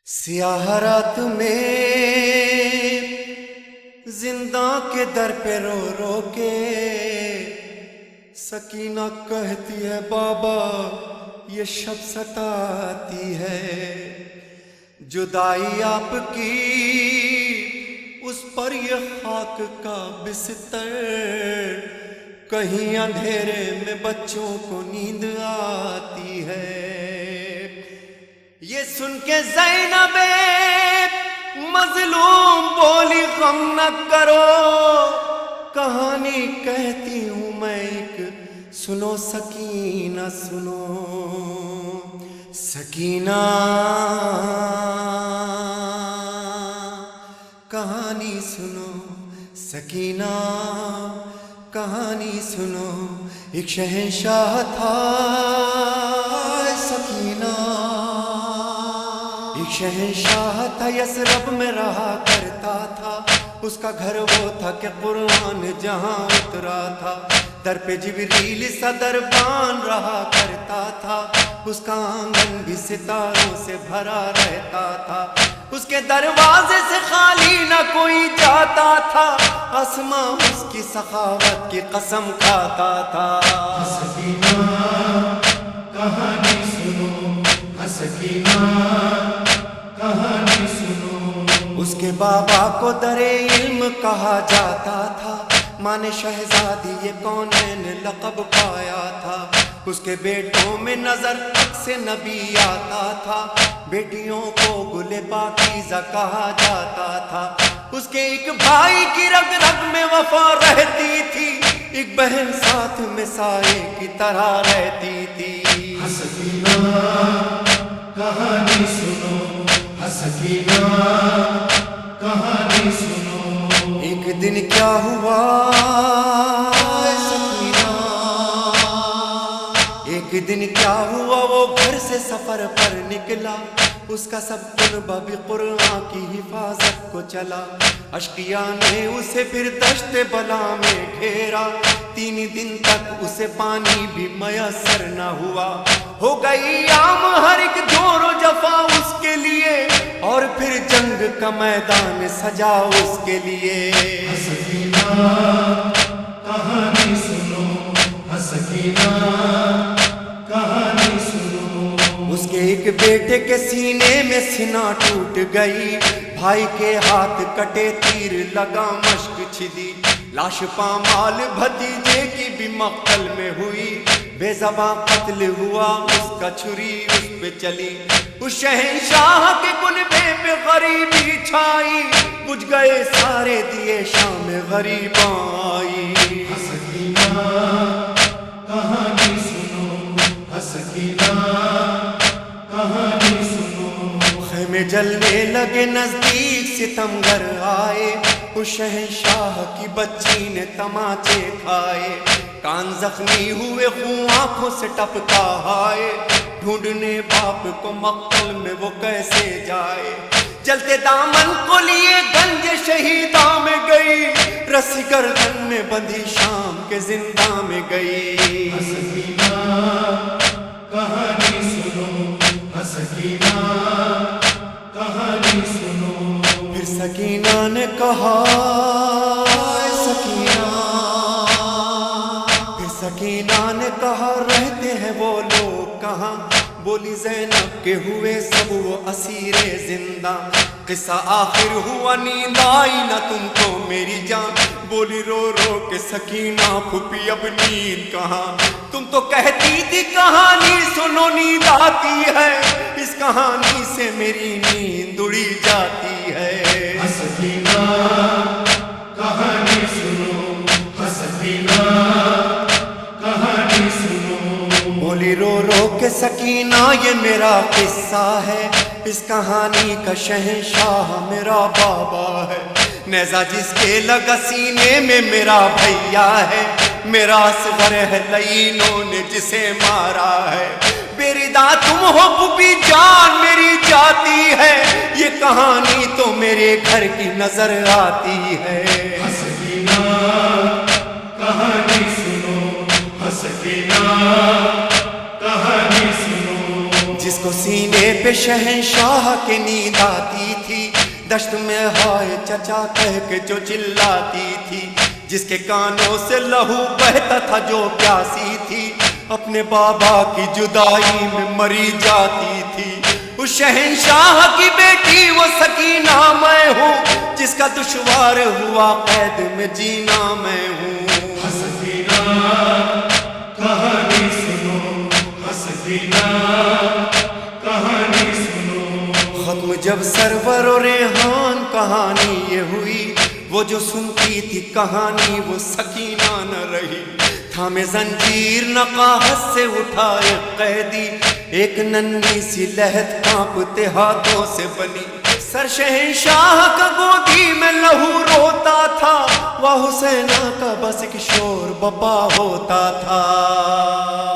سیاہ رات میں زندہ کے در پہ رو رو کے سکینہ کہتی ہے بابا یہ شب ستاتی ہے، جدائی آپ کی اس پر یہ خاک کا بستر، کہیں اندھیرے میں بچوں کو نیند آتی ہے۔ یہ سن کے زینب مظلوم بولی غم نہ کرو، کہانی کہتی ہوں میں ایک، سنو سکینہ سنو سکینہ، کہانی سنو سکینہ، کہانی سنو۔ ایک شہنشاہ تھا سکینہ، ایک شہنشاہ تھا یثرب میں رہا کرتا تھا، اس کا گھر وہ تھا کہ قرآن جہاں اترا تھا، در پہ جبریل سا دربان رہا کرتا تھا، اس کا آنگن بھی ستاروں سے بھرا رہتا تھا، اس کے دروازے سے خالی نہ کوئی جاتا تھا، آسماں اس کی سخاوت کی قسم کھاتا تھا۔ سکینہ کہانی سنو، سکینہ کہانی سنو۔ اس کے بابا کو در علم کہا جاتا تھا، ماں نے شہزادی یہ کونین لقب پایا تھا، اس کے بیٹوں میں نظر سے نبی آتا تھا، بیٹیوں کو گل پاکیزہ کہا جاتا تھا، اس کے ایک بھائی کی رگ رگ میں وفا رہتی تھی، ایک بہن ساتھ میں سائے کی طرح رہتی تھی۔ سکینہ کہانی سنو، سکینہ کہانی سنو۔ ایک دن کیا ہوا سکینہ، ایک دن کیا ہوا، وہ گھر سے سفر پر نکلا، اس کا سب قربہ بھی قرآن کی حفاظت کو چلا، اشقیاء نے اسے پھر دشت بلا میں گھیرا، 3 دن تک اسے پانی بھی میسر نہ ہوا، ہو گئی عام ہر ایک جور و جفا اس کے لیے، اور پھر جنگ کا میدان سجا اس کے لیے۔ سکینہ کہانی سنو، سکینہ کہانی سنو۔ اس کے ایک بیٹے کے سینے میں سینہ ٹوٹ گئی، بھائی کے ہاتھ کٹے تیر لگا مشک چھدی، لاش پامال بھتیجے کی بھی مقتل میں ہوئی، بے زباں قتل ہوا اس کا، چھری اس پہ چلی، اس شہنشاہ کے کنبے پہ غریبی چھائی، بجھ گئے سارے دیے شام غریباں آئی۔ سکینہ کہانی سنو، سکینہ کہانی سنو۔ خیمے جلنے لگے نزدیک ستمگر آئے، اس شہنشاہ کی بچی نے تماچے کھائے، کان زخمی ہوئے خون آنکھوں سے ٹپکا ہائے، ڈھونڈنے باپ کو مقتل میں وہ کیسے جائے، جلتے دامن کو لیے گنج شہیداں میں گئی، رسی گردن میں بندھی شام کے زنداں میں گئی۔ سکینہ کہانی سنو، سکینہ کہانی سنو۔ پھر سکینہ نے کہا سکینہ، پھر سکینہ نے کہا رہتے ہیں وہ لوگ کہاں، بولی زینب کے ہوئے سب وہ اسیر زندہ، قصہ آخر ہوا نیند آئی نہ تم کو میری جان، بولی رو رو کے سکینہ پھپھی اب نیند کہاں، تم تو کہتی تھی کہانی سنو نیند آتی ہے، اس کہانی سے میری نیند اڑی جاتی ہے۔ سکینہ کہانی سنو، سکینہ کہانی سنو۔ بولی رو رو کے سکینہ یہ میرا قصہ ہے، اس کہانی کا شہنشاہ میرا بابا ہے، نیزہ جس کے لگا سینے میں میرا بھیا ہے، میرا اصغر ہے لعینوں نے جسے مارا ہے، بیردا تم ہو پھوپھی جان میری جاتی ہے، یہ کہانی تو میرے گھر کی نظر آتی ہے۔ سکینہ کہانی سنو، سکینہ کہانی سنو۔ جس کو سینے پہ شہنشاہ کے نیند آتی تھی، دشت میں ہائے چچا کہہ کے جو چلاتی تھی، جس کے کانوں سے لہو بہتا تھا جو پیاسی تھی، اپنے بابا کی جدائی میں مری جاتی تھی۔ اس شہنشاہ کی بیٹی وہ سکینہ میں ہوں، جس کا دشوار ہوا قید میں جینا میں ہوں۔ سکینہ کہانی سنو، سکینہ کہانی سنو۔ ختم جب سرور و ریحان کہانی یہ ہوئی، وہ جو سنتی تھی کہانی وہ سکینہ نہ رہی۔ تھامے زنجیر نقاہت سے اٹھائے قیدی، ایک ننھی سی لہت کانپتے ہاتھوں سے بنی، سر شہنشاہ کا گودی میں لہو روتا تھا، وہ حسینہ کا بس ایک شور بپا ہوتا تھا۔